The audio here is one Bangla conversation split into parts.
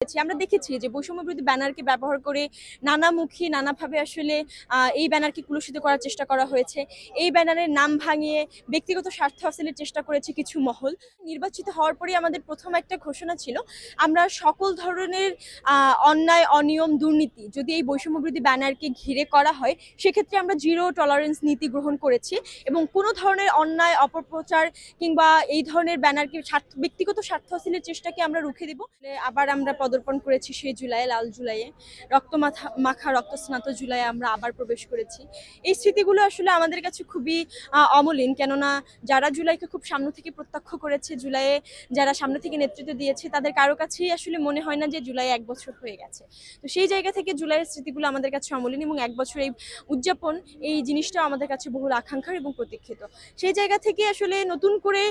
আমরা দেখেছি যে বৈষম্য বিরোধী ব্যানারকে ব্যবহার করে নানামুখী নানাভাবে আসলে এই ব্যানারকে কুলুষিত করার চেষ্টা করা হয়েছে। এই ব্যানারের নাম ভাঙিয়ে ব্যক্তিগত স্বার্থ হাসিলের চেষ্টা করেছে কিছু মহল। নির্বাচিত হওয়ার পরেই আমাদের প্রথম একটা ঘোষণা ছিল, আমরা সকল ধরনের অন্যায়, অনিয়ম, দুর্নীতি যদি এই বৈষম্য বিরোধী ব্যানারকে ঘিরে করা হয়, সেক্ষেত্রে আমরা জিরো টলারেন্স নীতি গ্রহণ করেছি এবং কোনো ধরনের অন্যায়, অপপ্রচার কিংবা এই ধরনের ব্যানারকে ব্যক্তিগত স্বার্থ হাসিলের চেষ্টাকে আমরা রুখে দিব। আবার আমরা পদার্পণ করেছি সেই জুলাই, লাল জুলাইয়ে, মাখা রক্তস্নাত জুলাইয়ে আমরা আবার প্রবেশ করেছি। এই স্মৃতিগুলো আসলে আমাদের কাছে খুবই অমলিন, কেননা যারা জুলাইকে খুব সামনে থেকে প্রত্যক্ষ করেছে, জুলাইয়ে যারা সামনে থেকে নেতৃত্ব দিয়েছে, তাদের কারো কাছেই আসলে মনে হয় না যে জুলাই 1 বছর হয়ে গেছে। তো সেই জায়গা থেকে জুলাইয়ের স্মৃতিগুলো আমাদের কাছে অমলিন এবং 1 বছর এই উদযাপন, এই জিনিসটা আমাদের কাছে বহুল আকাঙ্ক্ষার এবং প্রতীক্ষিত। সেই জায়গা থেকে আসলে নতুন করে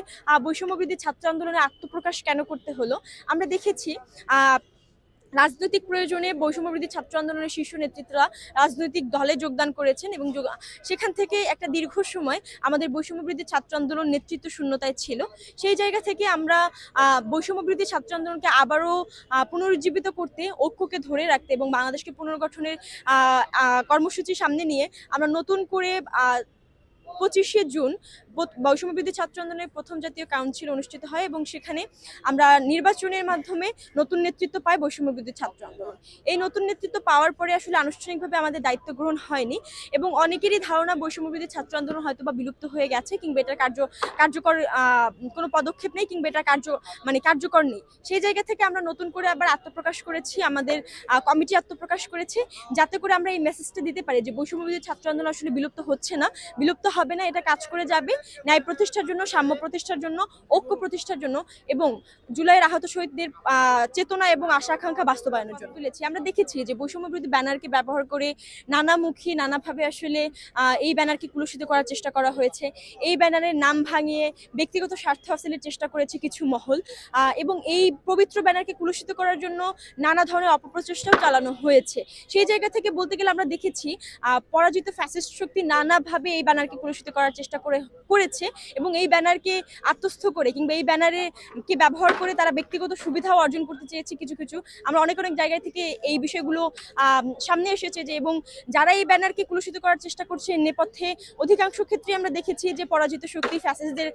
বৈষম্যবিরোধী ছাত্র আন্দোলনে আত্মপ্রকাশ কেন করতে হলো, আমরা দেখেছি রাজনৈতিক প্রয়োজনে বৈষম্যবিরোধী ছাত্র আন্দোলনের শীর্ষ নেতৃত্বরা রাজনৈতিক দলে যোগদান করেছেন এবং সেখান থেকে একটা দীর্ঘ সময় আমাদের বৈষম্যবিরোধী ছাত্র আন্দোলন নেতৃত্ব শূন্যতায় ছিল। সেই জায়গা থেকে আমরা বৈষম্যবিরোধী ছাত্র আন্দোলনকে আবারও পুনরুজ্জীবিত করতে, ঐক্যকে ধরে রাখতে এবং বাংলাদেশকে পুনর্গঠনের কর্মসূচি সামনে নিয়ে আমরা নতুন করে 25শে জুন বৈষম্যবিরোধী ছাত্র আন্দোলনের প্রথম জাতীয় কাউন্সিল অনুষ্ঠিত হয় এবং সেখানে আমরা নির্বাচনের মাধ্যমে নতুন নেতৃত্ব পাই বৈষম্যবিরোধী ছাত্র আন্দোলন। এই নতুন নেতৃত্ব পাওয়ার পরে আসলে আনুষ্ঠানিকভাবে আমাদের দায়িত্ব গ্রহণ হয়নি এবং অনেকেরই ধারণা বৈষম্যবিরোধী ছাত্র আন্দোলন হয়তো বা বিলুপ্ত হয়ে গেছে কিংবা এটার কার্যকর কোনো পদক্ষেপ নেই কিংবা এটা কার্যকর নেই। সেই জায়গা থেকে আমরা নতুন করে আবার আত্মপ্রকাশ করেছি, আমাদের কমিটি আত্মপ্রকাশ করেছি, যাতে করে আমরা এই মেসেজটা দিতে পারি যে বৈষম্যবিরোধী ছাত্র আন্দোলন আসলে বিলুপ্ত হচ্ছে না, বিলুপ্ত হবে না, এটা কাজ করে যাবে ন্যায় প্রতিষ্ঠার জন্য, সাম্য প্রতিষ্ঠার জন্য, ঐক্য প্রতিষ্ঠার জন্য এবং জুলাইয়ের আহত শহীদদের চেতনা এবং আশা আকাঙ্ক্ষা বাস্তবায়নের জন্য তুলেছি। আমরা দেখেছি যে বৈষম্য বিরোধী ব্যানারকে ব্যবহার করে নানামুখী নানাভাবে আসলে এই ব্যানারকে কুলুষিত করার চেষ্টা করা হয়েছে। এই ব্যানারের নাম ভাঙিয়ে ব্যক্তিগত স্বার্থ হাসিলের চেষ্টা করেছে কিছু মহল এবং এই পবিত্র ব্যানারকে কুলুষিত করার জন্য নানা ধরনের অপপ্রচেষ্টাও চালানো হয়েছে। সেই জায়গা থেকে বলতে গেলে আমরা দেখেছি পরাজিত ফ্যাসিস্ট শক্তি নানাভাবে এই ব্যানারকে কুলুষিত করার চেষ্টা করেছে এবং এই ব্যানারকে আত্মস্থ করে কিংবা এই ব্যানারকে ব্যবহার করে তারা ব্যক্তিগত সুবিধাও অর্জন করতে চেয়েছে কিছু। আমরা অনেক জায়গায় থেকে এই বিষয়গুলো সামনে এসেছে যে, এবং যারা এই ব্যানারকে কুলুষিত করার চেষ্টা করছে নেপথ্যে অধিকাংশ ক্ষেত্রে আমরা দেখেছি যে পরাজিত শক্তি ফ্যাসিস্টদের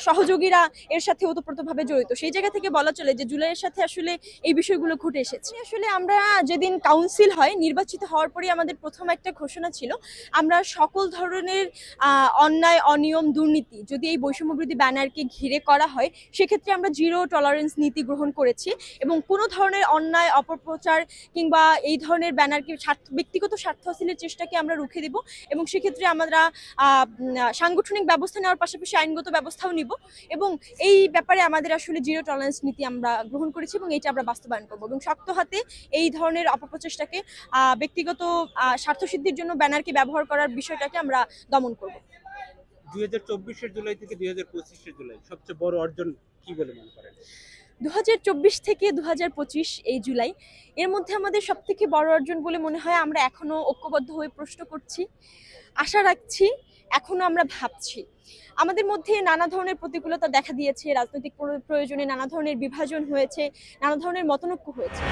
সহযোগীরা এর সাথে ওতপ্রোতভাবে জড়িত। সেই জায়গা থেকে বলা চলে যে জুলাইয়ের সাথে আসলে এই বিষয়গুলো ঘটে এসেছে। আসলে আমরা যেদিন কাউন্সিল হয়, নির্বাচিত হওয়ার পরেই আমাদের প্রথম একটা ঘোষণা ছিল, আমরা সকল ধরনের অন্যায়, অনিয়ম, দুর্নীতি যদি এই বৈষম্য বিরোধী ব্যানারকে ঘিরে করা হয়, সেক্ষেত্রে আমরা জিরো টলারেন্স নীতি গ্রহণ করেছি এবং কোনো ধরনের অন্যায়, অপপ্রচার কিংবা এই ধরনের ব্যানারকে ব্যক্তিগত স্বার্থ হাসিলের চেষ্টাকে আমরা রুখে দিব এবং সেক্ষেত্রে আমরা সাংগঠনিক ব্যবস্থা নেওয়ার পাশাপাশি আইনগত ব্যবস্থাও নিব এবং এই ব্যাপারে আমাদের আসলে জিরো টলারেন্স নীতি আমরা গ্রহণ করেছি এবং এইটা আমরা বাস্তবায়ন করবো এবং শক্ত হাতে এই ধরনের অপপ্রচেষ্টাকে, ব্যক্তিগত স্বার্থসিদ্ধির জন্য ব্যানারকে ব্যবহার করার বিষয়টাকে আমরা দমন করব। 2024 জুলাই থেকে 2025 জুলাই সবচেয়ে বড় অর্জন কি বলে মনে করেন? 2024 থেকে 2025 এই জুলাই, এর মধ্যে আমাদের সবথেকে বড় অর্জন বলে মনে হয় আমরা এখনো ঐক্যবদ্ধ হয়ে প্রশ্ন করছি, আশা রাখছি, এখনো আমরা ভাবছি। আমাদের মধ্যে নানা ধরনের প্রতিকূলতা দেখা দিয়েছে, রাজনৈতিক প্রয়োজনে নানা ধরনের বিভাজন হয়েছে, নানা ধরনের মতনৈক্য হয়েছে।